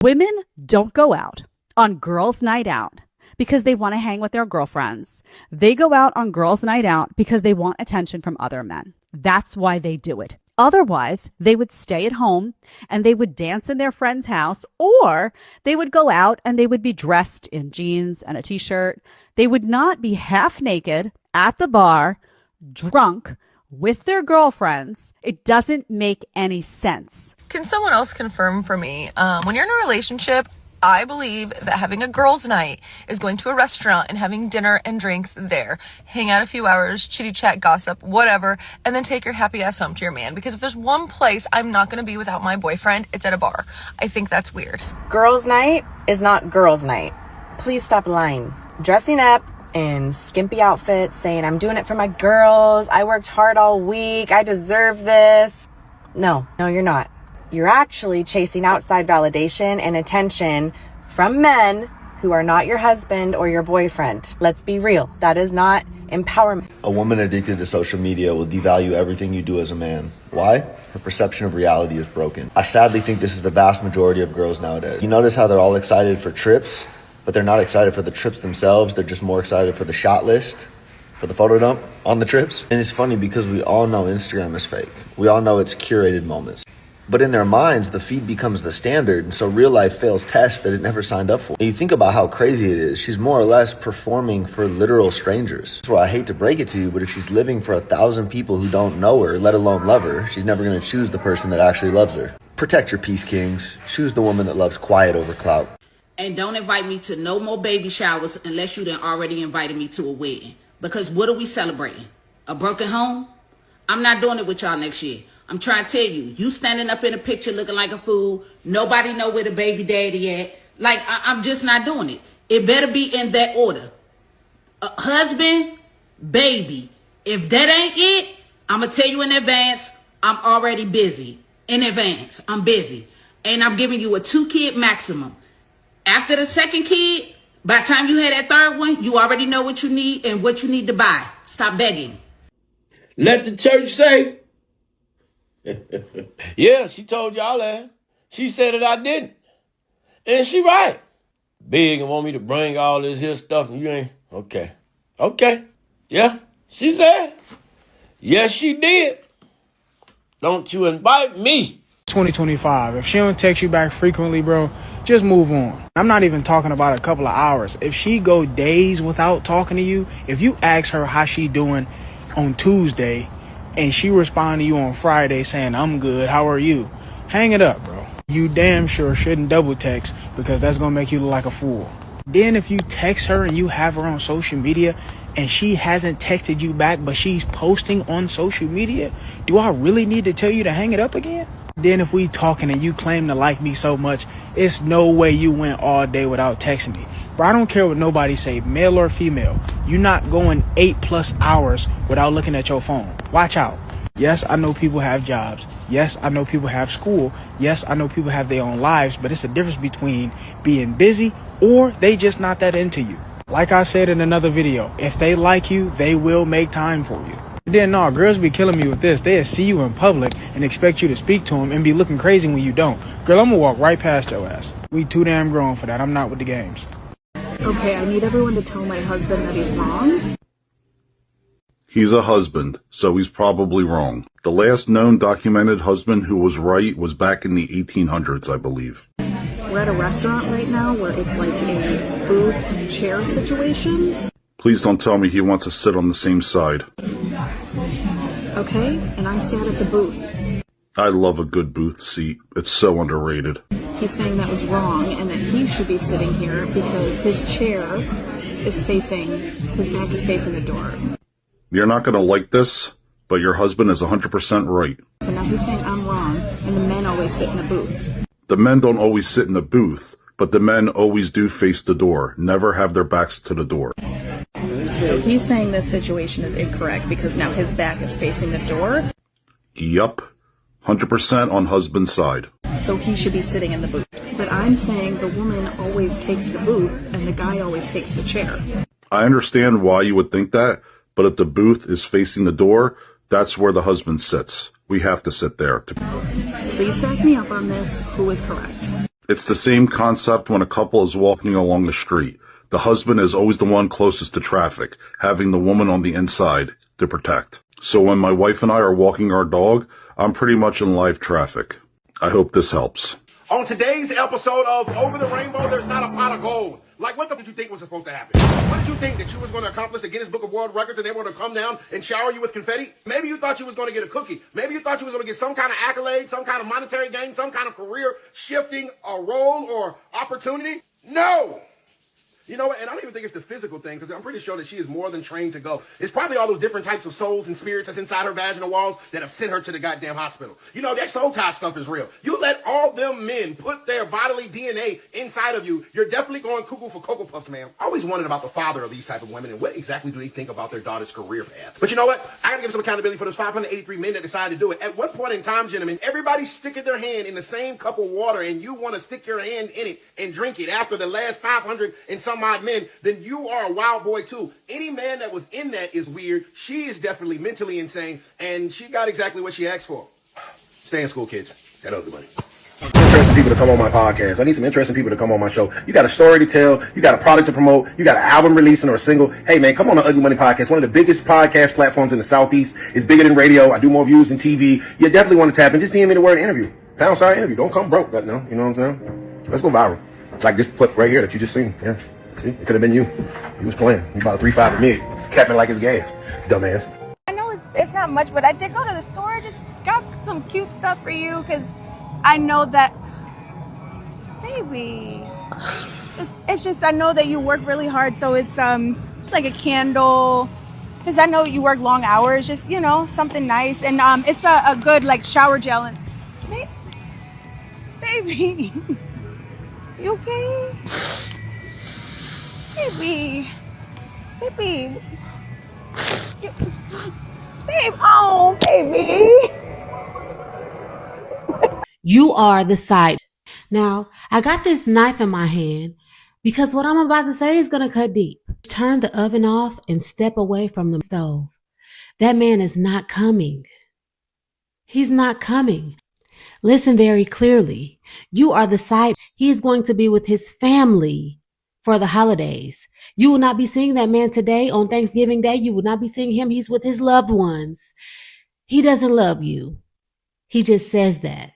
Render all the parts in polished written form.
Women don't go out on girls' night out because they want to hang with their girlfriends. They go out on girls' night out because they want attention from other men. That's why they do it. Otherwise, they would stay at home and they would dance in their friend's house, or they would go out and they would be dressed in jeans and a t-shirt. They would not be half naked at the bar, drunk with their girlfriends. It doesn't make any sense. Can someone else confirm for me? When you're in a relationship, I believe that having a girls' night is going to a restaurant and having dinner and drinks there, hang out a few hours, chitty chat, gossip, whatever, and then take your happy ass home to your man. Because if there's one place I'm not going to be without my boyfriend, it's at a bar. I think that's weird. Girls' night is not girls' night. Please stop lying. Dressing up in skimpy outfits, saying I'm doing it for my girls, I worked hard all week, I deserve this. No, you're not. You're actually chasing outside validation and attention from men who are not your husband or your boyfriend. Let's be real. That is not empowerment. A woman addicted to social media will devalue everything you do as a man. Why? Her perception of reality is broken. I sadly think this is the vast majority of girls nowadays. You notice how they're all excited for trips, but they're not excited for the trips themselves. They're just more excited for the shot list, for the photo dump on the trips. And it's funny because we all know Instagram is fake. We all know it's curated moments. But in their minds, the feed becomes the standard, and so real life fails tests that it never signed up for. And you think about how crazy it is. She's more or less performing for literal strangers. That's why I hate to break it to you, but if she's living for 1,000 people who don't know her, let alone love her, she's never going to choose the person that actually loves her. Protect your peace, kings. Choose the woman that loves quiet over clout. And don't invite me to no more baby showers unless you done already invited me to a wedding. Because what are we celebrating? A broken home? I'm not doing it with y'all next year. I'm trying to tell you, you standing up in a picture looking like a fool. Nobody know where the baby daddy at. Like, I'm just not doing it. It better be in that order. Husband, baby. If that ain't it, I'm going to tell you in advance, I'm already busy. In advance, I'm busy. And I'm giving you a 2-kid maximum. After the second kid, by the time you had that third one, you already know what you need and what you need to buy. Stop begging. Let the church say. Yeah, she told y'all that. She said that I didn't. And she right. Big and want me to bring all this here stuff and you ain't. Okay. Yeah, she said. Yes, she did. Don't you invite me. 2025. If she don't text you back frequently, bro, just move on. I'm not even talking about a couple of hours. If she go days without talking to you, if you ask her how she doing on Tuesday and she respond to you on Friday saying, I'm good, how are you? Hang it up, bro. You damn sure shouldn't double text because that's going to make you look like a fool. Then if you text her and you have her on social media and she hasn't texted you back, but she's posting on social media, do I really need to tell you to hang it up again? Then if we talking and you claim to like me so much, it's no way you went all day without texting me. But I don't care what nobody say, male or female. You're not going 8+ hours without looking at your phone. Watch out. Yes, I know people have jobs. Yes, I know people have school. Yes, I know people have their own lives, but it's a difference between being busy or they just not that into you. Like I said in another video, if they like you, they will make time for you. Then no, girls be killing me with this. They'll see you in public and expect you to speak to them and be looking crazy when you don't. Girl, I'm gonna walk right past your ass. We too damn grown for that. I'm not with the games. Okay, I need everyone to tell my husband that he's wrong. He's a husband, so he's probably wrong. The last known documented husband who was right was back in the 1800s, I believe. We're at a restaurant right now where it's like a booth chair situation. Please don't tell me he wants to sit on the same side. Okay, and I sat at the booth. I love a good booth seat. It's so underrated. He's saying that was wrong and that he should be sitting here because his chair is facing, his back is facing the door. You're not going to like this, but your husband is 100% right. So now he's saying I'm wrong and the men always sit in the booth. The men don't always sit in the booth, but the men always do face the door, never have their backs to the door. So he's saying this situation is incorrect because now his back is facing the door? Yup. 100% on husband's side. So he should be sitting in the booth. But I'm saying the woman always takes the booth and the guy always takes the chair. I understand why you would think that, but if the booth is facing the door, that's where the husband sits. We have to sit there. Please back me up on this. Who is correct? It's the same concept when a couple is walking along the street. The husband is always the one closest to traffic, having the woman on the inside to protect. So when my wife and I are walking our dog, I'm pretty much in live traffic. I hope this helps. On today's episode of Over the Rainbow, there's not a pot of gold. Like, what did you think was supposed to happen? What did you think, that you was going to accomplish the Guinness Book of World Records and they were going to come down and shower you with confetti? Maybe you thought you was going to get a cookie. Maybe you thought you was going to get some kind of accolade, some kind of monetary gain, some kind of career shifting a role or opportunity. No! You know what? And I don't even think it's the physical thing, because I'm pretty sure that she is more than trained to go. It's probably all those different types of souls and spirits that's inside her vaginal walls that have sent her to the goddamn hospital. You know, that soul tie stuff is real. You let all them men put their bodily DNA inside of you, you're definitely going cuckoo for Cocoa Puffs, man. I always wondered about the father of these type of women and what exactly do they think about their daughter's career path. But you know what? I gotta give some accountability for those 583 men that decided to do it. At one point in time, gentlemen, everybody's sticking their hand in the same cup of water and you want to stick your hand in it and drink it after the last 500 and some odd men, then you are a wild boy too. Any man that was in that is weird. She is definitely mentally insane, and she got exactly what she asked for. Stay in school, kids. That ugly money. Interesting people to come on my podcast. I need some interesting people to come on my show. You got a story to tell. You got a product to promote. You got an album releasing or a single. Hey, man, come on the Ugly Money Podcast. One of the biggest podcast platforms in the Southeast. It's bigger than radio. I do more views than TV. You definitely want to tap in. Just DM me the word interview. £1 interview. Don't come broke. But no, you know what I'm saying? Let's go viral. It's like this clip right here that you just seen. Yeah. See, it could have been you. He was playing. He about 3.5 a mid. Capping like his gas. Dumbass. I know it's not much, but I did go to the store. Just got some cute stuff for you, because I know that, baby, it's just, I know that you work really hard, so it's just like a candle, because I know you work long hours, just, you know, something nice, and it's a good, like, shower gel, and, baby, you okay? Baby, baby, babe, oh, baby. You are the side. Now, I got this knife in my hand because what I'm about to say is going to cut deep. Turn the oven off and step away from the stove. That man is not coming. He's not coming. Listen very clearly. You are the side. He is going to be with his family for the holidays. You will not be seeing that man today on Thanksgiving Day. You will not be seeing him. He's with his loved ones. He doesn't love you. He just says that.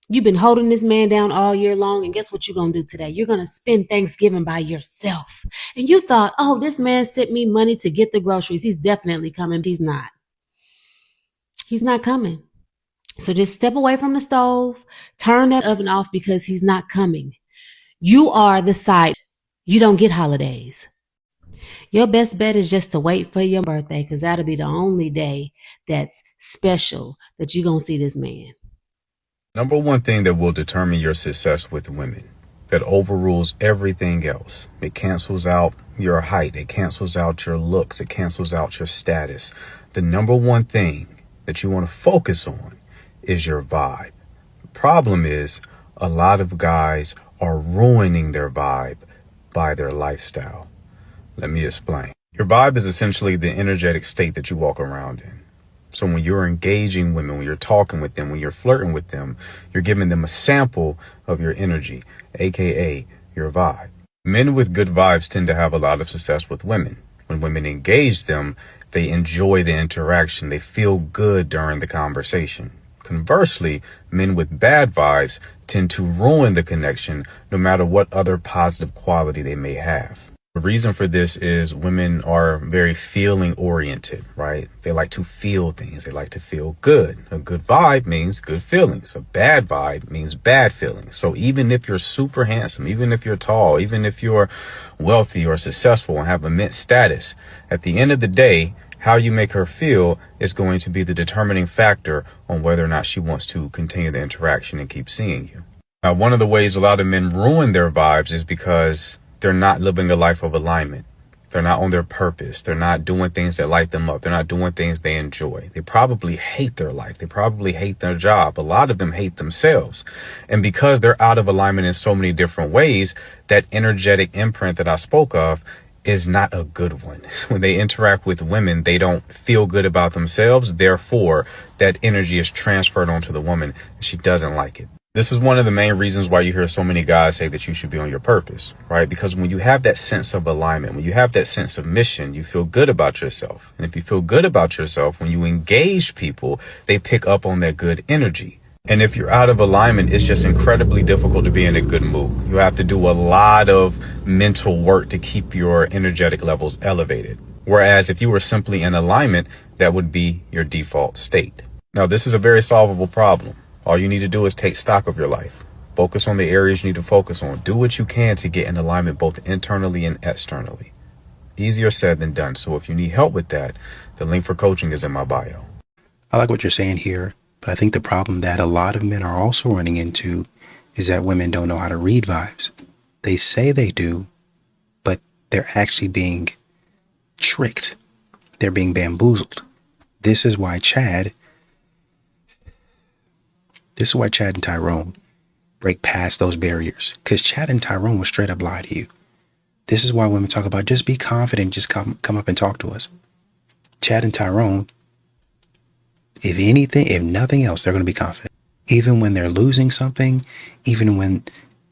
You've been holding this man down all year long, and guess what you're going to do today? You're going to spend Thanksgiving by yourself. And you thought, oh, this man sent me money to get the groceries. He's definitely coming. He's not. He's not coming. So just step away from the stove, turn that oven off, because he's not coming. You are the side. You don't get holidays. Your best bet is just to wait for your birthday, because that'll be the only day that's special that you're going to see this man. Number one thing that will determine your success with women, that overrules everything else. It cancels out your height. It cancels out your looks. It cancels out your status. The number one thing that you want to focus on is your vibe. The problem is a lot of guys are ruining their vibe by their lifestyle. Let me explain. Your vibe is essentially the energetic state that you walk around in. So when you're engaging women, when you're talking with them, when you're flirting with them, you're giving them a sample of your energy, aka your vibe. Men with good vibes tend to have a lot of success with women. When women engage them, they enjoy the interaction. They feel good during the conversation. Conversely, men with bad vibes tend to ruin the connection no matter what other positive quality they may have. The reason for this is women are very feeling oriented, right? They like to feel things. They like to feel good. A good vibe means good feelings. A bad vibe means bad feelings. So even if you're super handsome, even if you're tall, even if you're wealthy or successful and have immense status, at the end of the day, how you make her feel is going to be the determining factor on whether or not she wants to continue the interaction and keep seeing you. Now, one of the ways a lot of men ruin their vibes is because they're not living a life of alignment. They're not on their purpose. They're not doing things that light them up. They're not doing things they enjoy. They probably hate their life. They probably hate their job. A lot of them hate themselves. And because they're out of alignment in so many different ways, that energetic imprint that I spoke of is not a good one. When they interact with women, they don't feel good about themselves. Therefore, that energy is transferred onto the woman and she doesn't like it. This is one of the main reasons why you hear so many guys say that you should be on your purpose, right? Because when you have that sense of alignment, when you have that sense of mission, you feel good about yourself. And if you feel good about yourself, when you engage people, they pick up on that good energy. And if you're out of alignment, it's just incredibly difficult to be in a good mood. You have to do a lot of mental work to keep your energetic levels elevated. Whereas if you were simply in alignment, that would be your default state. Now, this is a very solvable problem. All you need to do is take stock of your life. Focus on the areas you need to focus on. Do what you can to get in alignment both internally and externally. Easier said than done. So if you need help with that, the link for coaching is in my bio. I like what you're saying here, but I think the problem that a lot of men are also running into is that women don't know how to read vibes. They say they do, but they're actually being tricked. They're being bamboozled. This is why Chad and Tyrone break past those barriers, because Chad and Tyrone will straight up lie to you. This is why women talk about just be confident, just come up and talk to us. Chad and Tyrone, if nothing else, they're going to be confident. Even when they're losing something, even when,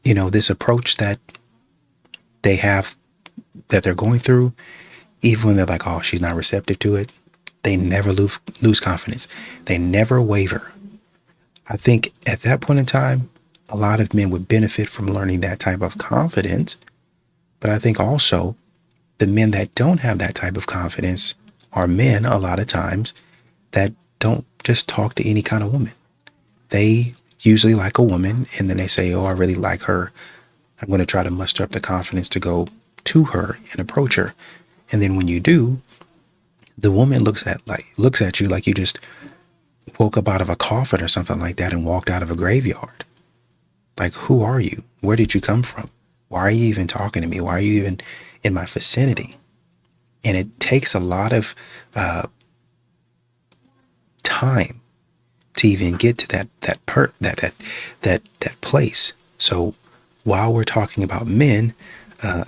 this approach that they have, that they're going through, even when they're like, oh, she's not receptive to it, they never lose confidence. They never waver. I think at that point in time, a lot of men would benefit from learning that type of confidence. But I think also the men that don't have that type of confidence are men a lot of times that don't just talk to any kind of woman. They usually like a woman and then they say, oh, I really like her. I'm going to try to muster up the confidence to go to her and approach her. And then when you do, the woman looks at you like you just woke up out of a coffin or something like that and walked out of a graveyard. Like, who are you? Where did you come from? Why are you even talking to me? Why are you even in my vicinity? And it takes a lot of time to even get to that place. So while we're talking about men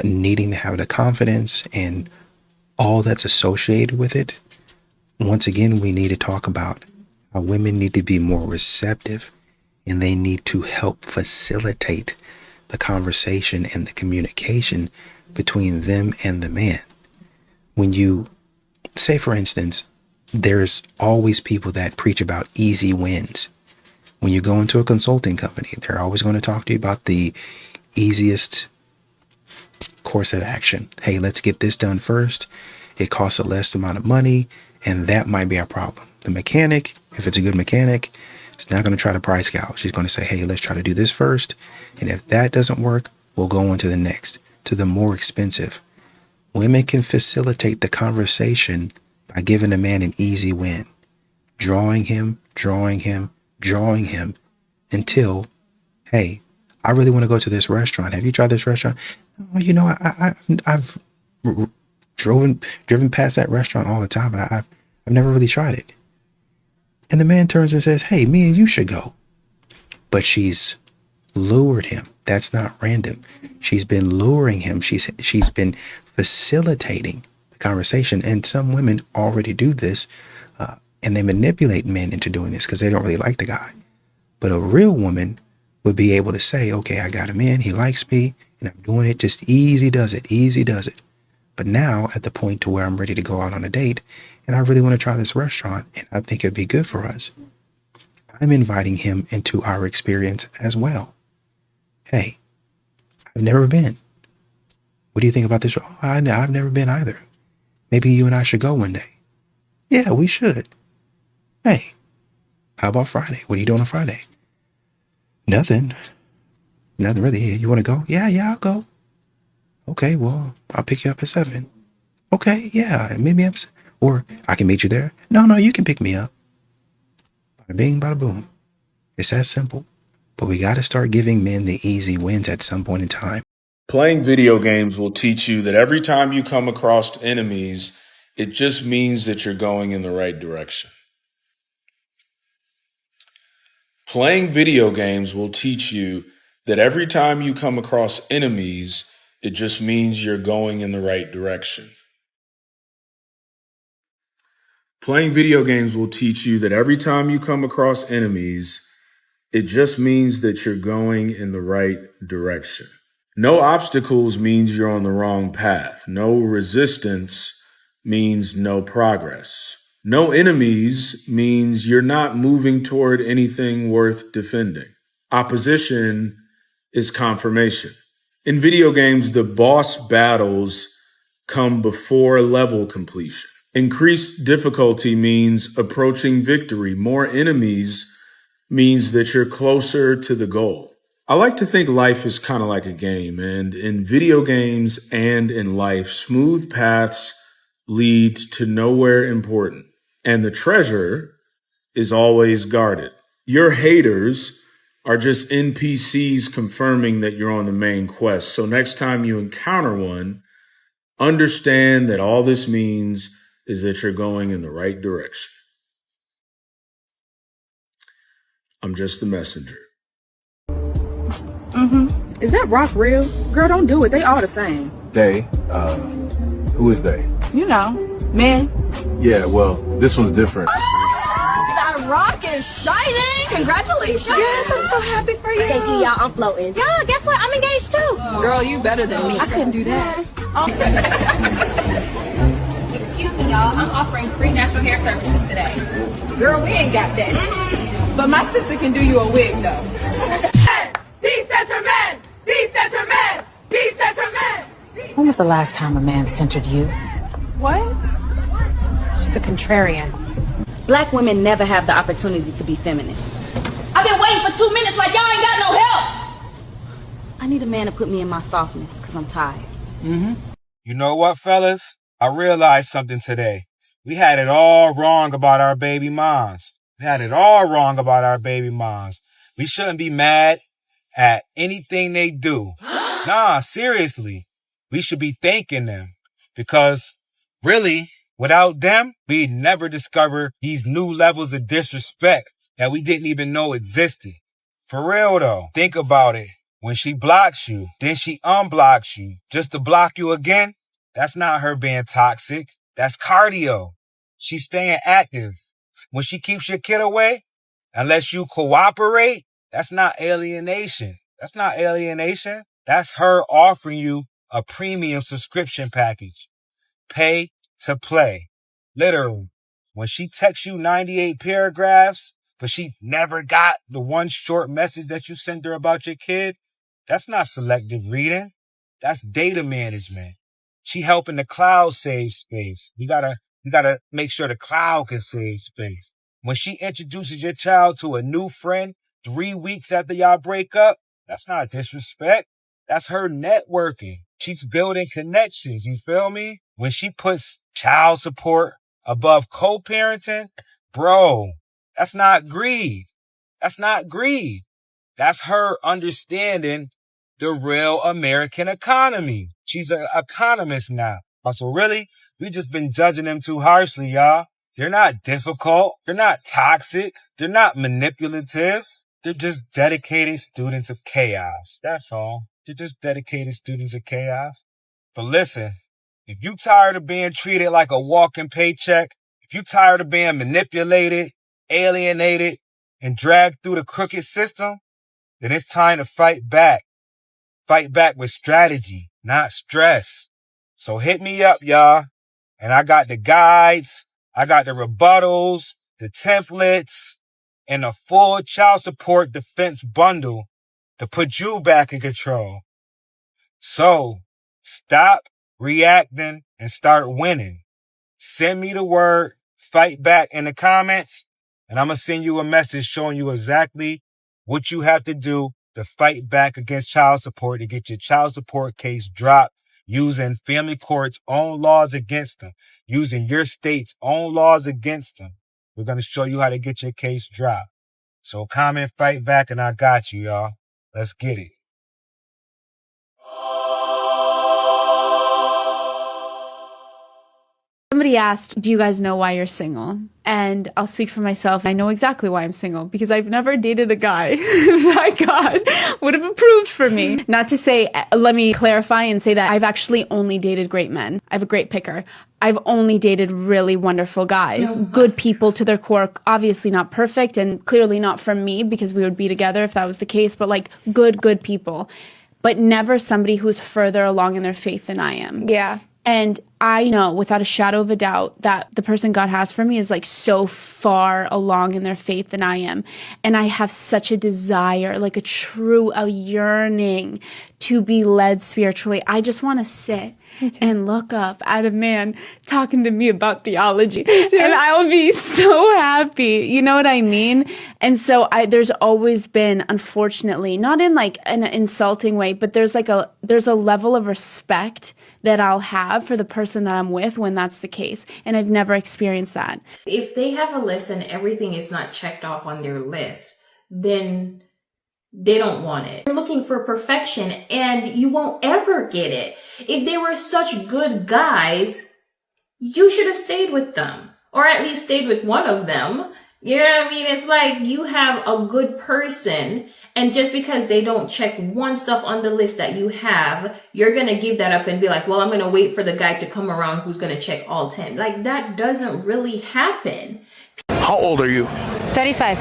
needing to have the confidence and all that's associated with it, once again, we need to talk about how women need to be more receptive and they need to help facilitate the conversation and the communication between them and the man. When you say, for instance, there's always people that preach about easy wins. When you go into a consulting company, they're always going to talk to you about the easiest course of action. Hey, let's get this done first. It costs a less amount of money, and that might be our problem. The mechanic, if it's a good mechanic, is not going to try to price gouge. She's going to say, hey, let's try to do this first. And if that doesn't work, we'll go on to the next, to the more expensive. Women can facilitate the conversation by giving a man an easy win, drawing him until, hey, I really want to go to this restaurant. Have you tried this restaurant? No, I've driven past that restaurant all the time, but I've never really tried it. And the man turns and says, hey, me and you should go. But she's lured him. That's not random. She's been luring him. She's been facilitating the conversation. And some women already do this, and they manipulate men into doing this because they don't really like the guy. But a real woman would be able to say, okay, I got him in. He likes me, and I'm doing it. Just easy does it. But now at the point to where I'm ready to go out on a date and I really want to try this restaurant and I think it'd be good for us, I'm inviting him into our experience as well. Hey, I've never been. What do you think about this? Oh, I've never been either. Maybe you and I should go one day. Yeah, we should. Hey, how about Friday? What are you doing on Friday? Nothing really. You want to go? Yeah, I'll go. Okay, well, I'll pick you up at 7. Okay, yeah, meet me up. Or I can meet you there. No, you can pick me up. Bada bing, bada boom. It's that simple. But we got to start giving men the easy wins at some point in time. Playing video games will teach you that every time you come across enemies, it just means that you're going in the right direction. Playing video games will teach you that every time you come across enemies, it just means you're going in the right direction. Playing video games will teach you that every time you come across enemies, It just means that you're going in the right direction. No obstacles means you're on the wrong path. No resistance means no progress. No enemies means you're not moving toward anything worth defending. Opposition is confirmation. In video games, the boss battles come before level completion. Increased difficulty means approaching victory. More enemies means that you're closer to the goal. I like to think life is kind of like a game, and in video games and in life, smooth paths lead to nowhere important, and the treasure is always guarded. Your haters are just NPCs confirming that you're on the main quest. So next time you encounter one, understand that all this means is that you're going in the right direction. I'm just the messenger. Is that rock real? Girl, don't do it. They all the same. They? Who is they? You know, men. Yeah, well, this one's different. That rock is shining! Congratulations! Yes, I'm so happy for you. Thank you, y'all. I'm floating. Yeah, guess what? I'm engaged too. Girl, you better than me. I couldn't do that. Excuse me, y'all. I'm offering free natural hair services today. Girl, we ain't got that. But my sister can do you a wig though. Decentral Decentral Decentral. When was the last time a man centered you? What? She's a contrarian. Black women never have the opportunity to be feminine. I've been waiting for 2 minutes like y'all ain't got no help. I need a man to put me in my softness because I'm tired. You know what, fellas? I realized something today. We had it all wrong about our baby moms. We shouldn't be mad at anything they do. Nah, seriously. We should be thanking them because really, without them, we'd never discover these new levels of disrespect that we didn't even know existed. For real though, think about it. When she blocks you, then she unblocks you just to block you again. That's not her being toxic. That's cardio. She's staying active. When she keeps your kid away, unless you cooperate, that's not alienation. That's her offering you a premium subscription package. Pay to play. Literally. When she texts you 98 paragraphs, but she never got the one short message that you sent her about your kid, that's not selective reading. That's data management. She helping the cloud save space. You gotta make sure the cloud can save space. When she introduces your child to a new friend 3 weeks after y'all break up, that's not disrespect. That's her networking. She's building connections. You feel me? When she puts child support above co-parenting, bro, that's not greed. That's her understanding the real American economy. She's an economist now. So really, we just been judging them too harshly, y'all. They're not difficult. They're not toxic. They're not manipulative. They're just dedicated students of chaos. That's all. They're just dedicated students of chaos. But listen, if you tired of being treated like a walking paycheck, if you tired of being manipulated, alienated, and dragged through the crooked system, then it's time to fight back. Fight back with strategy, not stress. So hit me up, y'all. And I got the guides, I got the rebuttals, the templates, and a full child support defense bundle to put you back in control. So stop reacting and start winning. Send me the word fight back in the comments, and I'm going to send you a message showing you exactly what you have to do to fight back against child support to get your child support case dropped using family court's own laws against them, using your state's own laws against them. We're going to show you how to get your case dropped. So comment, fight back, and I got you, y'all. Let's get it. Somebody asked, do you guys know why you're single? And I'll speak for myself. I know exactly why I'm single because I've never dated a guy that God would have approved for me. Not to say, let me clarify and say that I've actually only dated great men. I have a great picker. I've only dated really wonderful guys, good people to their core, obviously not perfect and clearly not from me because we would be together if that was the case, but like good people, but never somebody who's further along in their faith than I am. Yeah. And I know without a shadow of a doubt that the person God has for me is like so far along in their faith than I am. And I have such a desire, like a yearning to be led spiritually. I just want to sit and look up at a man talking to me about theology. And I'll be so happy. You know what I mean? And so there's always been, unfortunately, not in like an insulting way, but there's a level of respect that I'll have for the person that I'm with when that's the case. And I've never experienced that. If they have a list and everything is not checked off on their list, then they don't want it. You're looking for perfection and you won't ever get it. If they were such good guys, you should have stayed with them, or at least stayed with one of them. You know what I mean? It's like you have a good person, and just because they don't check one stuff on the list that you have, you're going to give that up and be like, well, I'm going to wait for the guy to come around who's going to check all 10. Like, that doesn't really happen. How old are you? 35.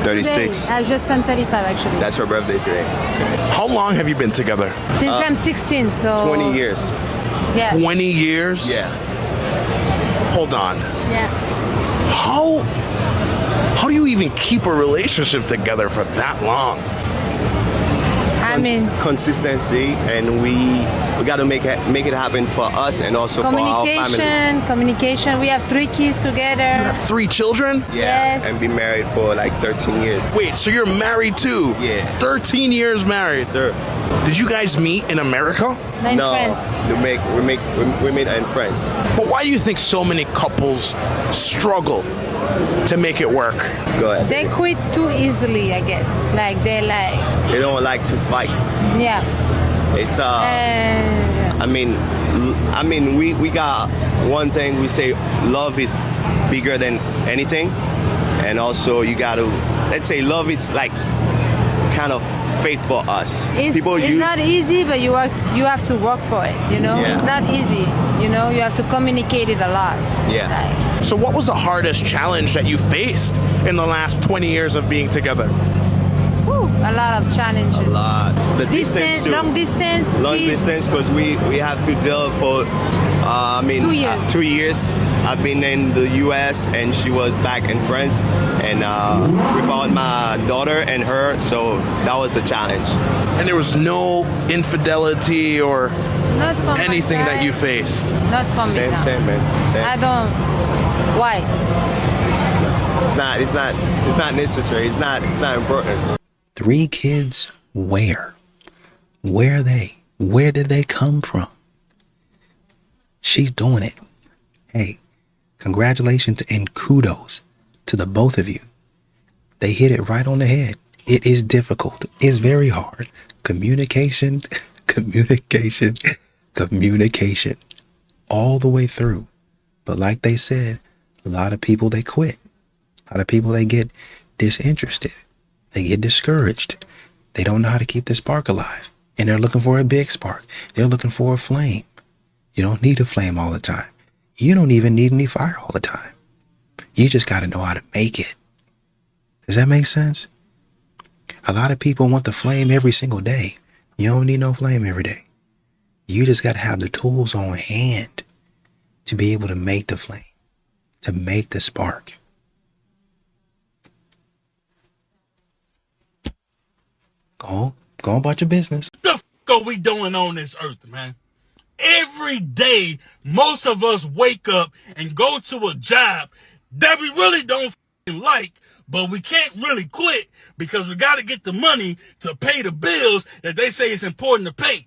36. I just turned 35 actually. That's her birthday today. How long have you been together? Since I'm 16, so 20 years. Yeah. 20 years? Yeah. Hold on. Yeah. How do you even keep a relationship together for that long? I mean, consistency, and we got to make it happen for us and also for our family. Communication. We have 3 kids together. You have 3 children? Yeah, Yes. and been married for like 13 years. Wait, so you're married too? Yeah. 13 years married. Sir. Did you guys meet in America? No, we made in France. But why do you think so many couples struggle to make it work? Go ahead. They quit too easily, I guess. Like They don't like to fight. yeah. It's I mean, we got one thing we say: love is bigger than anything, and also you got to, let's say, love is like kind of faith for us. It's not easy, but you have to work for it. You know, Yeah. it's not easy. You know, you have to communicate it a lot. Yeah. So what was the hardest challenge that you faced in the last 20 years of being together? A lot of challenges. A lot. The distance too. Long distance. Long kids. distance, because we have to deal for 2 years. I've been in the US and she was back in France, and we found my daughter and her, so that was a challenge. And there was no infidelity or Not from anything my that you side. faced? Not from me. No. Same, man. Same. I don't. Why? It's not necessary. It's not important. 3 kids, where? Where are they? Where did they come from? She's doing it. Hey, congratulations and kudos to the both of you. They hit it right on the head. It is difficult. It's very hard. Communication, communication, all the way through. But like they said, a lot of people, they quit. A lot of people, they get disinterested. They get discouraged. They don't know how to keep the spark alive. And they're looking for a big spark. They're looking for a flame. You don't need a flame all the time. You don't even need any fire all the time. You just got to know how to make it. Does that make sense? A lot of people want the flame every single day. You don't need no flame every day. You just got to have the tools on hand to be able to make the flame, to make the spark. Go about your business. What the f are we doing on this earth, man? Every day, most of us wake up and go to a job that we really don't like, but we can't really quit because we got to get the money to pay the bills that they say it's important to pay.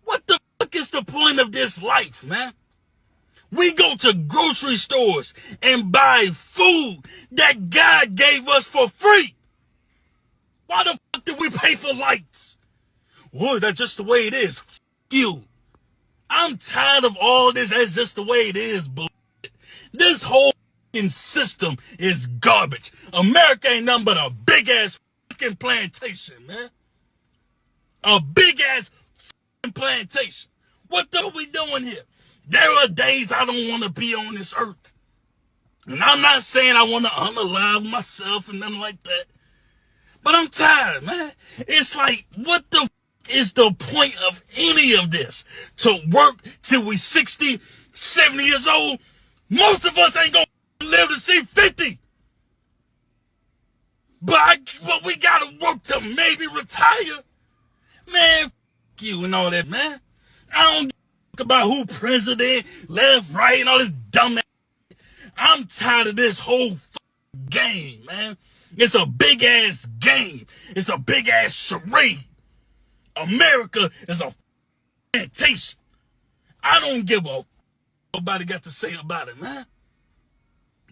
What the fuck is the point of this life, man? We go to grocery stores and buy food that God gave us for free. Why the fuck did we pay for lights? Well, that's just the way it is. F you. I'm tired of all this. That's just the way it is, bullshit. This whole fucking system is garbage. America ain't nothing but a big ass fucking plantation, man. A big ass fucking plantation. What the hell are we doing here? There are days I don't want to be on this earth. And I'm not saying I want to unalive myself and nothing like that. But I'm tired, man. It's like, what the is the point of any of this? To work till we 60, 70 years old? Most of us ain't gonna live to see 50. But we gotta work to maybe retire. Man, you and all that, man. I don't give about who president, left, right, and all this dumb ass. I'm tired of this whole game, man. It's a big ass game. It's a big ass charade. America is a plantation. I don't give a nobody got to say about it, man.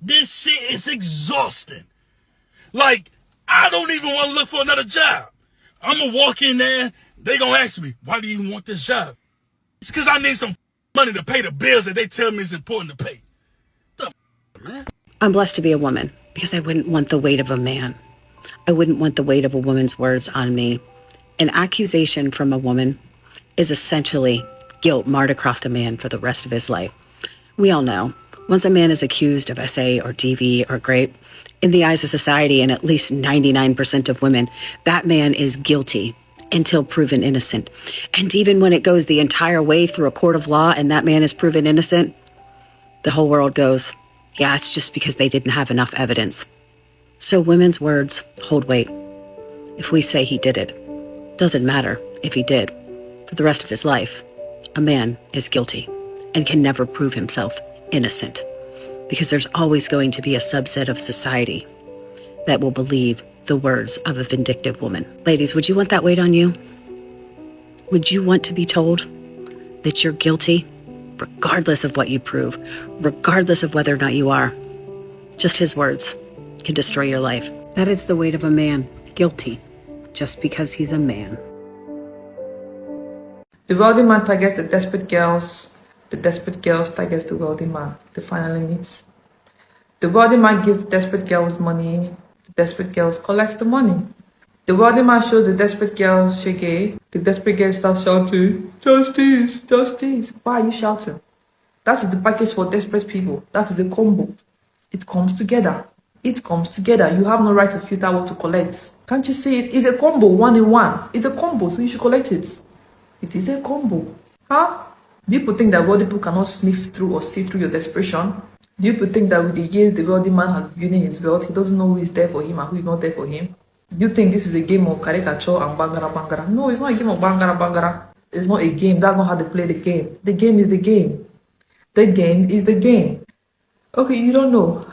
This shit is exhausting. Like, I don't even want to look for another job. I'm gonna walk in there, they gonna ask me, why do you want this job? It's because I need some money to pay the bills that they tell me is important to pay. Man. I'm blessed to be a woman because I wouldn't want the weight of a man. I wouldn't want the weight of a woman's words on me. An accusation from a woman is essentially guilt marred across a man for the rest of his life. We all know, once a man is accused of SA or DV or rape, in the eyes of society and at least 99% of women, that man is guilty until proven innocent. And even when it goes the entire way through a court of law and that man is proven innocent, the whole world goes, yeah, it's just because they didn't have enough evidence. So women's words hold weight. If we say he did it, doesn't matter if he did. For the rest of his life, a man is guilty and can never prove himself innocent because there's always going to be a subset of society that will believe the words of a vindictive woman. Ladies, would you want that weight on you? Would you want to be told that you're guilty, regardless of what you prove, regardless of whether or not you are? Just his words can destroy your life. That is the weight of a man, guilty, just because he's a man. The wealthy man targets the desperate girls targets the wealthy man. They finally meet. The wealthy man gives the desperate girls money, the desperate girls collect the money. The wealthy man shows the desperate girls shege, the desperate girls start shouting, justice, justice. Why are you shouting? That is the package for desperate people. That is the combo. It comes together. It comes together. You have no right to filter what to collect. Can't you see it? It's a combo, 1 in 1. It's a combo, so you should collect it. It is a combo. Huh? Do you think that wealthy people cannot sniff through or see through your desperation? Do you think that with the years the wealthy man has building his wealth, he doesn't know who is there for him and who is not there for him? Do you think this is a game of caricature and bangara bangara? No, it's not a game of bangara bangara. It's not a game. That's not how they play the game. The game is the game. The game is the game. Okay, you don't know.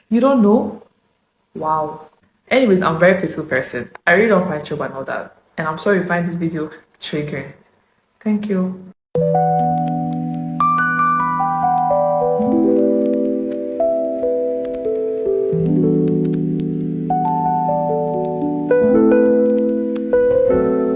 You don't know? Wow. Anyways, I'm a very peaceful person. I really don't find trouble and all that. And I'm sorry if you find this video triggering. Thank you.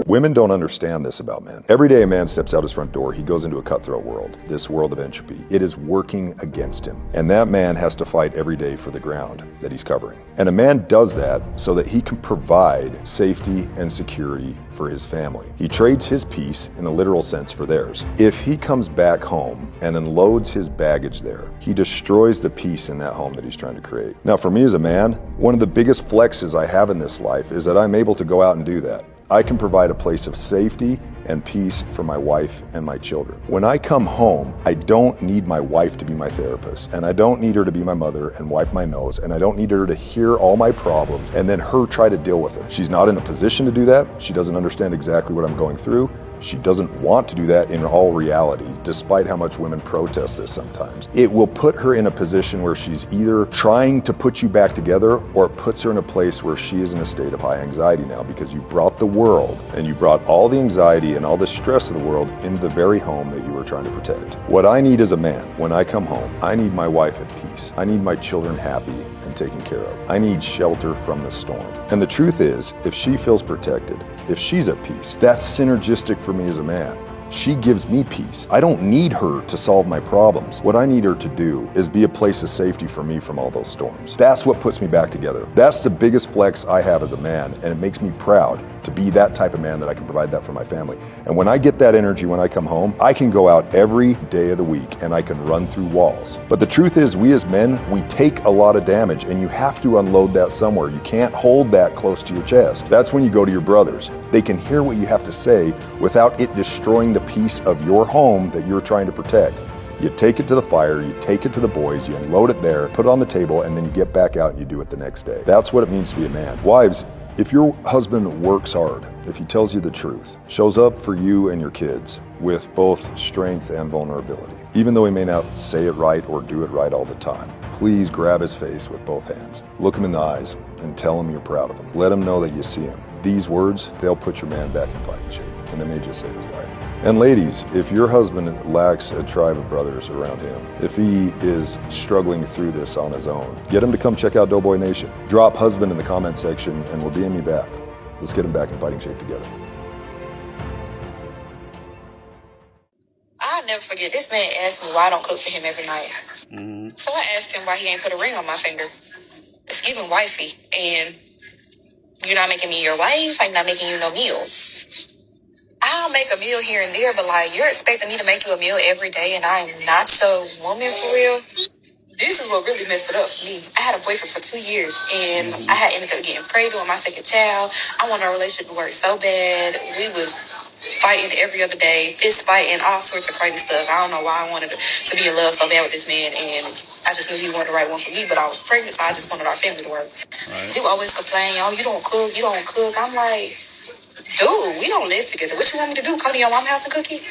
Women don't understand this about men. Every day a man steps out his front door, he goes into a cutthroat world, this world of entropy. It is working against him. And that man has to fight every day for the ground that he's covering. And a man does that so that he can provide safety and security for his family. He trades his peace in a literal sense for theirs. If he comes back home and unloads his baggage there, he destroys the peace in that home that he's trying to create. Now, for me as a man, one of the biggest flexes I have in this life is that I'm able to go out and do that. I can provide a place of safety and peace for my wife and my children. When I come home, I don't need my wife to be my therapist, and I don't need her to be my mother and wipe my nose, and I don't need her to hear all my problems and then her try to deal with it. She's not in a position to do that. She doesn't understand exactly what I'm going through. She doesn't want to do that in all reality, despite how much women protest this sometimes. It will put her in a position where she's either trying to put you back together, or it puts her in a place where she is in a state of high anxiety now, because you brought the world and you brought all the anxiety and all the stress of the world into the very home that you were trying to protect. What I need as a man, when I come home, I need my wife at peace. I need my children happy and taken care of. I need shelter from the storm. And the truth is, if she feels protected, if she's at peace, that's synergistic for me as a man. She gives me peace. I don't need her to solve my problems. What I need her to do is be a place of safety for me from all those storms. That's what puts me back together. That's the biggest flex I have as a man, and it makes me proud to be that type of man that I can provide that for my family. And when I get that energy when I come home, I can go out every day of the week and I can run through walls. But the truth is, we as men, we take a lot of damage, and you have to unload that somewhere. You can't hold that close to your chest. That's when you go to your brothers. They can hear what you have to say without it destroying the peace of your home that you're trying to protect. You take it to the fire, you take it to the boys, you unload it there, put it on the table, and then you get back out and you do it the next day. That's what it means to be a man. Wives, if your husband works hard, if he tells you the truth, shows up for you and your kids with both strength and vulnerability, even though he may not say it right or do it right all the time, please grab his face with both hands. Look him in the eyes and tell him you're proud of him. Let him know that you see him. These words, they'll put your man back in fighting shape, and they may just save his life. And ladies, if your husband lacks a tribe of brothers around him, if he is struggling through this on his own, get him to come check out Doughboy Nation. Drop husband in the comment section and we'll DM you back. Let's get him back in fighting shape together. I'll never forget, this man asked me why I don't cook for him every night. So I asked him why he ain't put a ring on my finger. It's giving wifey, and you're not making me your wife, I'm not making you no meals. I'll make a meal here and there, but like, you're expecting me to make you a meal every day and I'm not your woman for real? This is what really messed it up for me. I had a boyfriend for 2 years and I had ended up getting pregnant with my second child. I wanted our relationship to work so bad. We was fighting every other day, fist fighting, all sorts of crazy stuff. I don't know why I wanted to be in love so bad with this man, and I just knew he wasn't the right one for me, but I was pregnant, so I just wanted our family to work. Right. He would always complain, oh, you don't cook. I'm like, dude, we don't live together. What you want me to do? Come to your mom's house and cook it?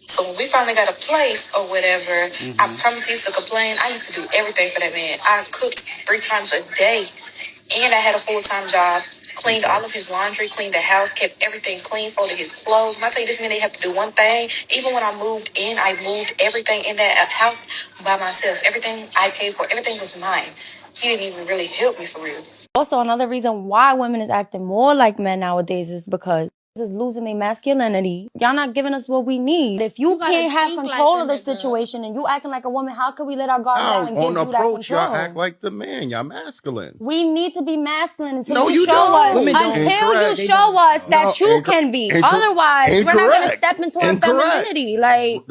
So when we finally got a place or whatever, I promise he used to complain. I used to do everything for that man. I cooked 3 times a day, and I had a full-time job. Cleaned all of his laundry, cleaned the house, kept everything clean, folded his clothes. When I tell you, this man didn't have to do one thing. Even when I moved in, I moved everything in that house by myself. Everything I paid for, everything was mine. He didn't even really help me for real. Also, another reason why women is acting more like men nowadays is because is losing their masculinity. Y'all not giving us what we need. If you can't have control of the situation and you acting like a woman, how can we let our guard down and give you that control? Y'all act like the man. Y'all masculine. We need to be masculine until No, you you show don't. us. Until you show us that you can be. Otherwise, we're not going to step into our femininity. Like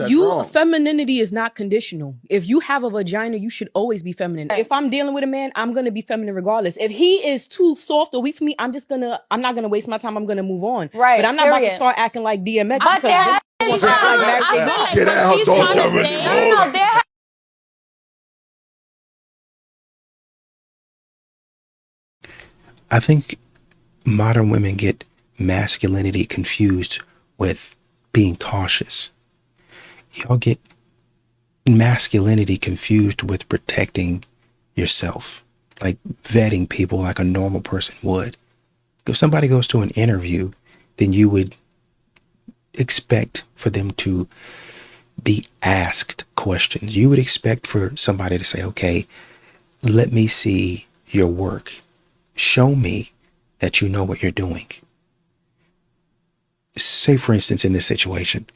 femininity is not conditional. If you have a vagina, you should always be feminine. If I'm dealing with a man, I'm going to be feminine regardless. If he is too soft or weak for me, I'm not going to waste my time. I'm going to move on. Right. But I'm not about to start acting like DMX But because this she's trying to stay. I think modern women get masculinity confused with being cautious. Y'all get masculinity confused with protecting yourself, like vetting people like a normal person would. If somebody goes to an interview, then you would expect for them to be asked questions. You would expect for somebody to say, okay, let me see your work. Show me that you know what you're doing. Say, for instance, in this situation,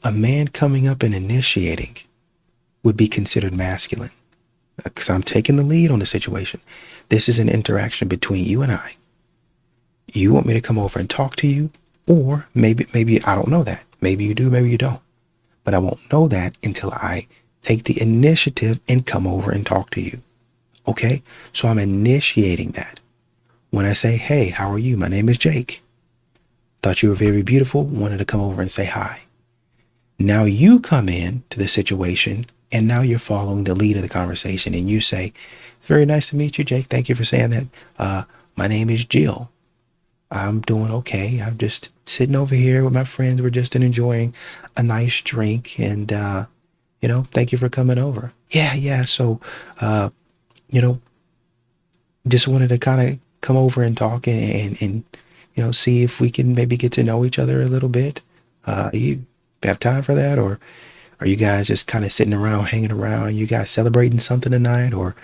a man coming up and initiating would be considered masculine because I'm taking the lead on the situation. This is an interaction between you and I. You want me to come over and talk to you, or maybe I don't know that. Maybe you do, maybe you don't. But I won't know that until I take the initiative and come over and talk to you. Okay? So I'm initiating that. When I say, hey, how are you? My name is Jake. Thought you were very beautiful. Wanted to come over and say hi. Now you come in to the situation and now you're following the lead of the conversation and you say, it's very nice to meet you, Jake. Thank you for saying that. My name is Jill. I'm doing okay. I'm just sitting over here with my friends. We're just enjoying a nice drink and, thank you for coming over. Yeah. So, just wanted to kind of come over and talk and see if we can maybe get to know each other a little bit. You have time for that? Or are you guys just kind of sitting around, hanging around? You guys celebrating something tonight? Or,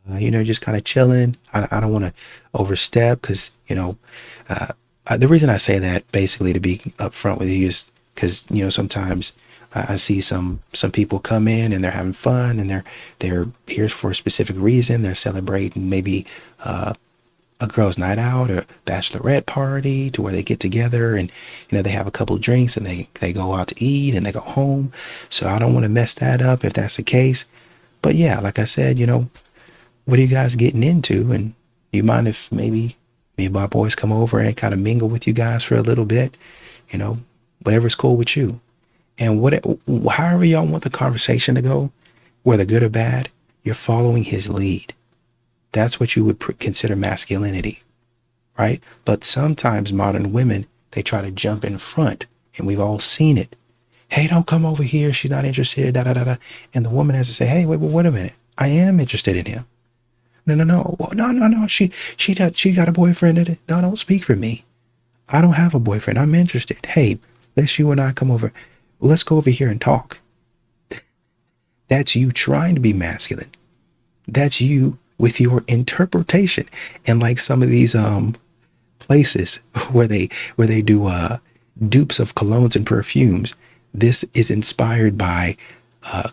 just kind of chilling? I don't want to overstep because, the reason I say that basically to be upfront with you is because, sometimes I see some people come in and they're having fun and they're here for a specific reason. They're celebrating maybe a girls' night out or bachelorette party to where they get together and, they have a couple of drinks and they go out to eat and they go home. So I don't want to mess that up if that's the case. But yeah, like I said, what are you guys getting into? And do you mind if maybe me and my boys come over and kind of mingle with you guys for a little bit? Whatever's cool with you. And however y'all want the conversation to go, whether good or bad, you're following his lead. That's what you would consider masculinity, right? But sometimes modern women, they try to jump in front, and we've all seen it. Hey, don't come over here. She's not interested, da, da, da, da. And the woman has to say, hey, wait a minute. I am interested in him. No. Well, no. She got a boyfriend. No, don't speak for me. I don't have a boyfriend. I'm interested. Hey, let's you and I come over. Let's go over here and talk. That's you trying to be masculine. That's you with your interpretation. And like some of these places where they do dupes of colognes and perfumes, this is inspired by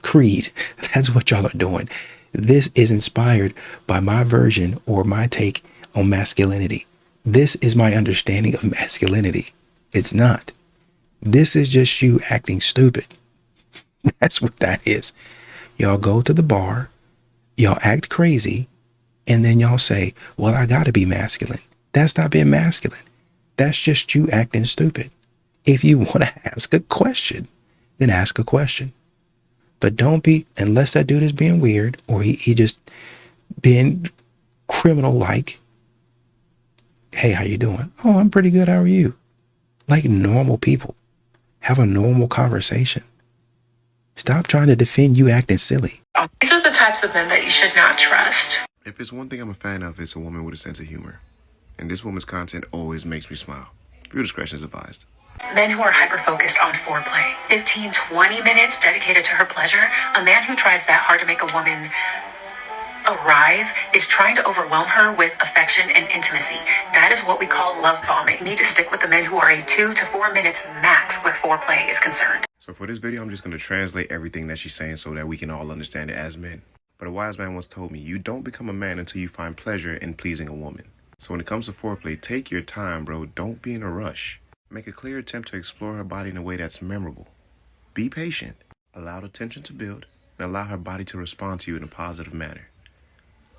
Creed. That's what y'all are doing. This is inspired by my version or my take on masculinity. This is my understanding of masculinity. It's not. This is just you acting stupid. That's what that is. Y'all go to the bar, y'all act crazy, and then y'all say, well, I gotta be masculine. That's not being masculine. That's just you acting stupid. If you want to ask a question, then ask a question. But don't be, unless that dude is being weird or he just being criminal-like. Hey, how you doing? Oh, I'm pretty good. How are you? Like normal people. Have a normal conversation. Stop trying to defend you acting silly. These are the types of men that you should not trust. If it's one thing I'm a fan of, it's a woman with a sense of humor. And this woman's content always makes me smile. Viewer discretion is advised. Men who are hyper-focused on foreplay. 15, 20 minutes dedicated to her pleasure. A man who tries that hard to make a woman arrive is trying to overwhelm her with affection and intimacy. That is what we call love bombing. You need to stick with the men who are a 2 to 4 minutes max where foreplay is concerned. So for this video, I'm just going to translate everything that she's saying so that we can all understand it as men. But a wise man once told me, you don't become a man until you find pleasure in pleasing a woman. So when it comes to foreplay, take your time, bro. Don't be in a rush. Make a clear attempt to explore her body in a way that's memorable. Be patient. Allow the tension to build and allow her body to respond to you in a positive manner.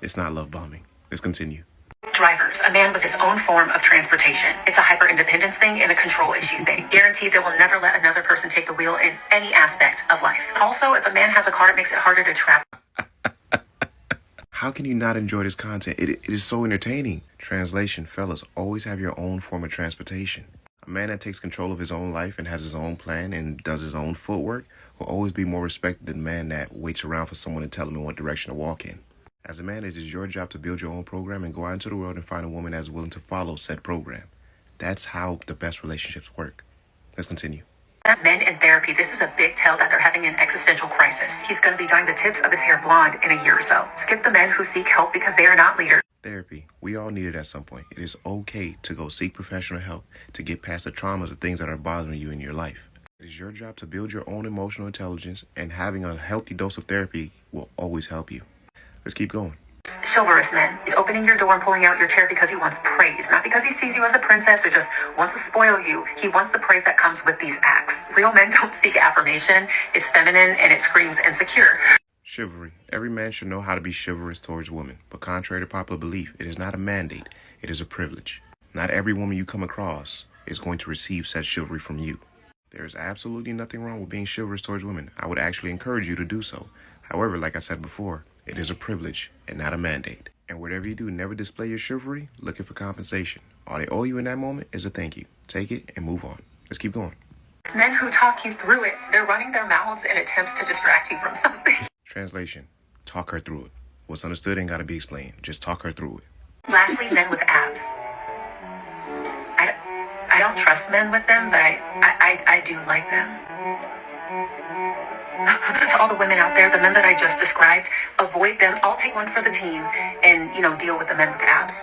It's not love bombing. Let's continue. Drivers, a man with his own form of transportation. It's a hyper-independence thing and a control issue thing. Guaranteed they will never let another person take the wheel in any aspect of life. Also, if a man has a car, it makes it harder to trap. How can you not enjoy this content? It is so entertaining. Translation, fellas, always have your own form of transportation. A man that takes control of his own life and has his own plan and does his own footwork will always be more respected than a man that waits around for someone to tell him in what direction to walk in. As a man, it is your job to build your own program and go out into the world and find a woman that's willing to follow said program. That's how the best relationships work. Let's continue. Men in therapy, this is a big tell that they're having an existential crisis. He's going to be dyeing the tips of his hair blonde in a year or so. Skip the men who seek help because they are not leaders. Therapy. We all need it at some point. It is okay to go seek professional help to get past the traumas or things that are bothering you in your life. It is your job to build your own emotional intelligence, and having a healthy dose of therapy will always help you. Let's keep going. Chivalrous men. He's opening your door and pulling out your chair because he wants praise, not because he sees you as a princess or just wants to spoil you. He wants the praise that comes with these acts. Real men don't seek affirmation. It's feminine and it screams insecure. Chivalry. Every man should know how to be chivalrous towards women, but contrary to popular belief, it is not a mandate, it is a privilege. Not every woman you come across is going to receive such chivalry from you. There is absolutely nothing wrong with being chivalrous towards women. I would actually encourage you to do so. However, like I said before, it is a privilege and not a mandate. And whatever you do, never display your chivalry looking for compensation. All they owe you in that moment is a thank you. Take it and move on. Let's keep going. Men who talk you through it, they're running their mouths in attempts to distract you from something. Translation. Talk her through it. What's understood ain't got to be explained. Just talk her through it. Lastly, men with abs. I don't trust men with them, but I do like them. To all the women out there, the men that I just described, avoid them. I'll take one for the team and, deal with the men with the abs.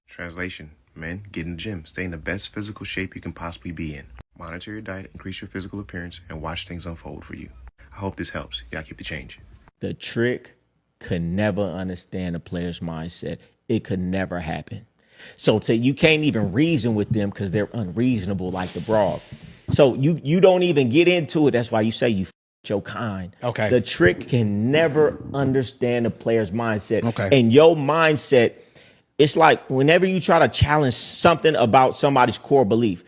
Translation. Men, get in the gym. Stay in the best physical shape you can possibly be in. Monitor your diet, increase your physical appearance, and watch things unfold for you. I hope this helps. Y'all keep the change. The trick could never understand a player's mindset. It could never happen. So you can't even reason with them because they're unreasonable like the broad. So you don't even get into it. That's why you say you your kind. Okay. The trick can never understand the player's mindset. Okay. And your mindset, it's like whenever you try to challenge something about somebody's core belief,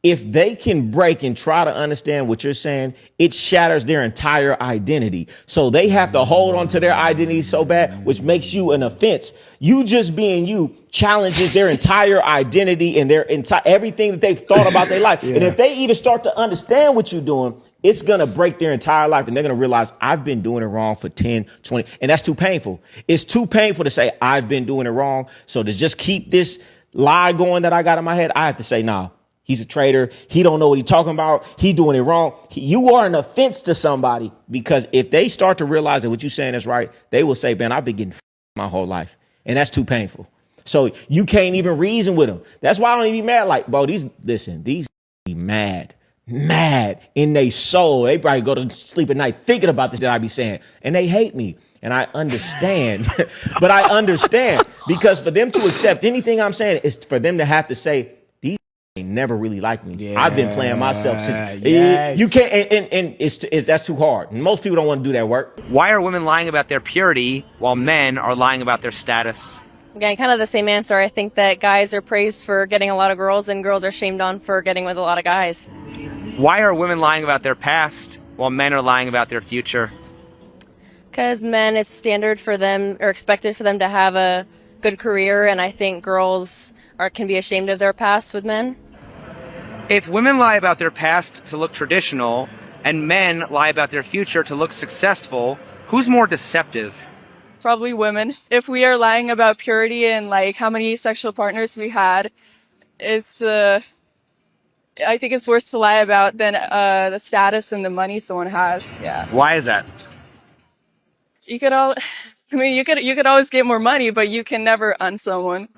if they can break and try to understand what you're saying, it shatters their entire identity. So they have to hold on to their identity so bad, which makes you an offense. You just being you challenges their entire identity and their entire everything that they've thought about their life. And if they even start to understand what you're doing, it's going to break their entire life. And they're going to realize I've been doing it wrong for 10, 20. And that's too painful. It's too painful to say I've been doing it wrong. So to just keep this lie going that I got in my head, I have to say, nah. He's a traitor. He don't know what he's talking about. He doing it wrong. You are an offense to somebody, because if they start to realize that what you're saying is right, they will say, man, I've been getting my whole life. And that's too painful. So you can't even reason with them. That's why I don't even be mad. Like, bro, these be mad in their soul. They probably go to sleep at night thinking about this that I be saying. And they hate me. And I understand. But I understand, because for them to accept anything I'm saying is for them to have to say, never really liked me. I've been playing myself since. You can't, and it's that's too hard. Most people don't want to do that work. Why are women lying about their purity while men are lying about their status? Again, kind of the same answer. I think that guys are praised for getting a lot of girls and girls are shamed on for getting with a lot of guys. Why are women lying about their past while men are lying about their future? Because men, it's standard for them or expected for them to have a good career, and I think girls can be ashamed of their past with men. If women lie about their past to look traditional and men lie about their future to look successful, who's more deceptive? Probably women. If we are lying about purity and like how many sexual partners we had, it's I think it's worse to lie about than the status and the money someone has. Yeah. Why is that? You could always get more money, but you can never un someone.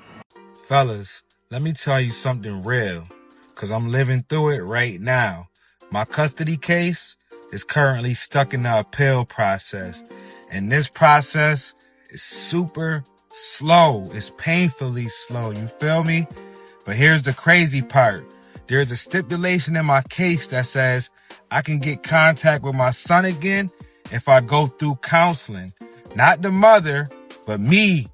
Fellas, let me tell you something real, because I'm living through it right now. My custody case is currently stuck in the appeal process. And this process is super slow. It's painfully slow. You feel me? But here's the crazy part. There's a stipulation in my case that says I can get contact with my son again if I go through counseling. Not the mother, but me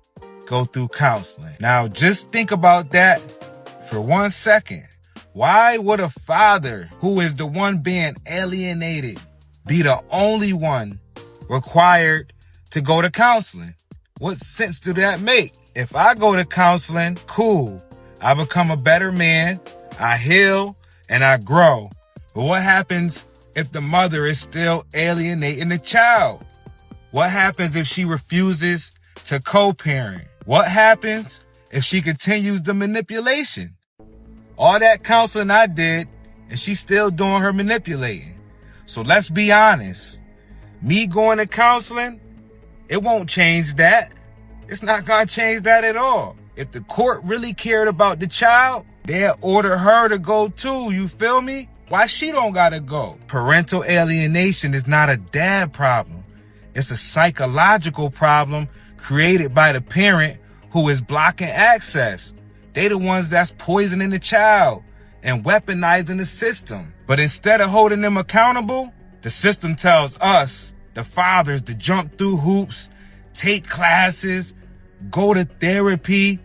go through counseling. Now, just think about that for 1 second. Why would a father who is the one being alienated be the only one required to go to counseling? What sense do that make? If I go to counseling, cool. I become a better man, I heal, and I grow. But what happens if the mother is still alienating the child? What happens if she refuses to co-parent? What happens if she continues the manipulation? All that counseling I did, and she's still doing her manipulating. So let's be honest. Me going to counseling, it won't change that. It's not going to change that at all. If the court really cared about the child, they'll order her to go too, you feel me? Why she don't gotta go? Parental alienation is not a dad problem. It's a psychological problem created by the parent who is blocking access. They the ones that's poisoning the child and weaponizing the system. But instead of holding them accountable, the system tells us, the fathers, to jump through hoops, take classes, go to therapy,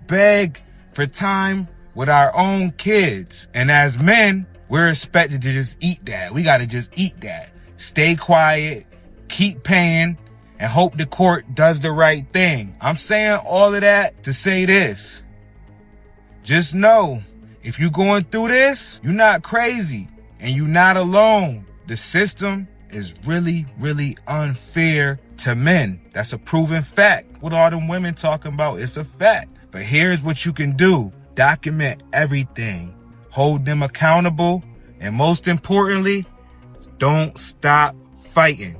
beg for time with our own kids. And as men, we're expected to just eat that. We gotta just eat that. Stay quiet, keep paying, and hope the court does the right thing. I'm saying all of that to say this. Just know, if you're going through this, you're not crazy and you're not alone. The system is really, really unfair to men. That's a proven fact. What all them women talking about, it's a fact. But here's what you can do. Document everything. Hold them accountable. And most importantly, don't stop fighting.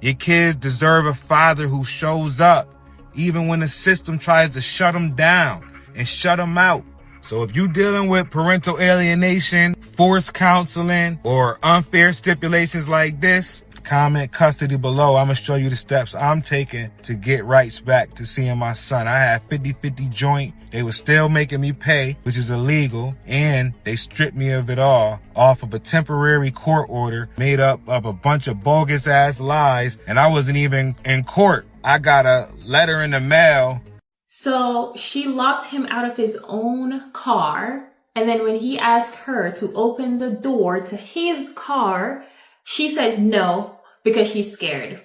Your kids deserve a father who shows up, even when the system tries to shut them down and shut them out. So if you're dealing with parental alienation, forced counseling, or unfair stipulations like this, comment custody below. I'm going to show you the steps I'm taking to get rights back to seeing my son. I have 50-50 joint they were still making me pay, which is illegal, and they stripped me of it all off of a temporary court order made up of a bunch of bogus ass lies, and I wasn't even in court. I got a letter in the mail. So she locked him out of his own car, and then when he asked her to open the door to his car, she said no because she's scared.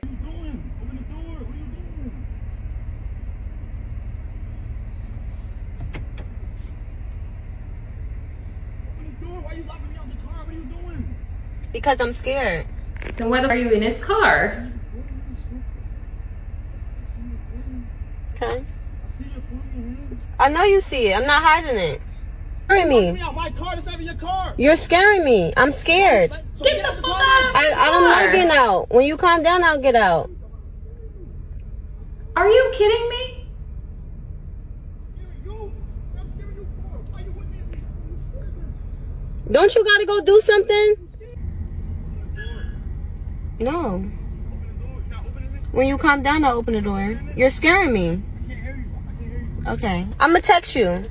Because I'm scared. Then why are you in his car? Okay. I know you see it. I'm not hiding it. You're scaring me. My car, it's not even your car. You're scaring me. I'm scared. Get the fuck out of his car. I'm not getting out. When you calm down, I'll get out. Are you kidding me? Don't you gotta go do something? No. When you calm down, I'll open the door. You're scaring me. Okay. I'm gonna text you.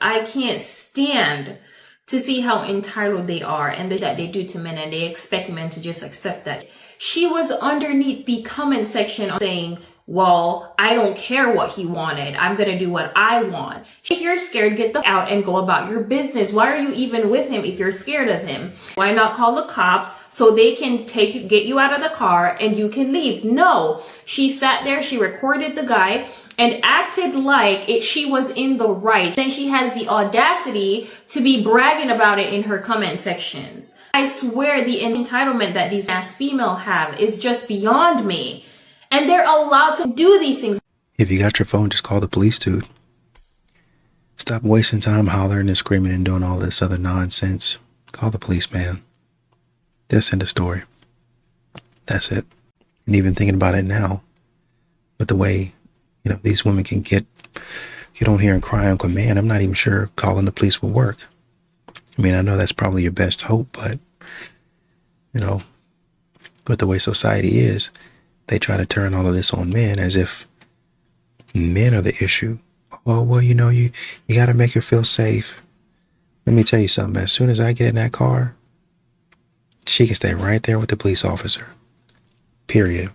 I can't stand to see how entitled they are and that they do to men, and they expect men to just accept that. She was underneath the comment section saying, well, I don't care what he wanted. I'm going to do what I want. If you're scared, get the f out and go about your business. Why are you even with him if you're scared of him? Why not call the cops so they can get you out of the car and you can leave? No, she sat there. She recorded the guy and acted like she was in the right. Then she has the audacity to be bragging about it in her comment sections. I swear the entitlement that these ass females have is just beyond me. And they're allowed to do these things. If you got your phone, just call the police, dude. Stop wasting time hollering and screaming and doing all this other nonsense. Call the police, man. Just end the story. That's it. And even thinking about it now, with the way, these women can get on here and cry on command, I'm not even sure calling the police will work. I mean, I know that's probably your best hope, but, with the way society is, they try to turn all of this on men as if men are the issue. Oh, well, you got to make her feel safe. Let me tell you something. As soon as I get in that car, she can stay right there with the police officer. Period.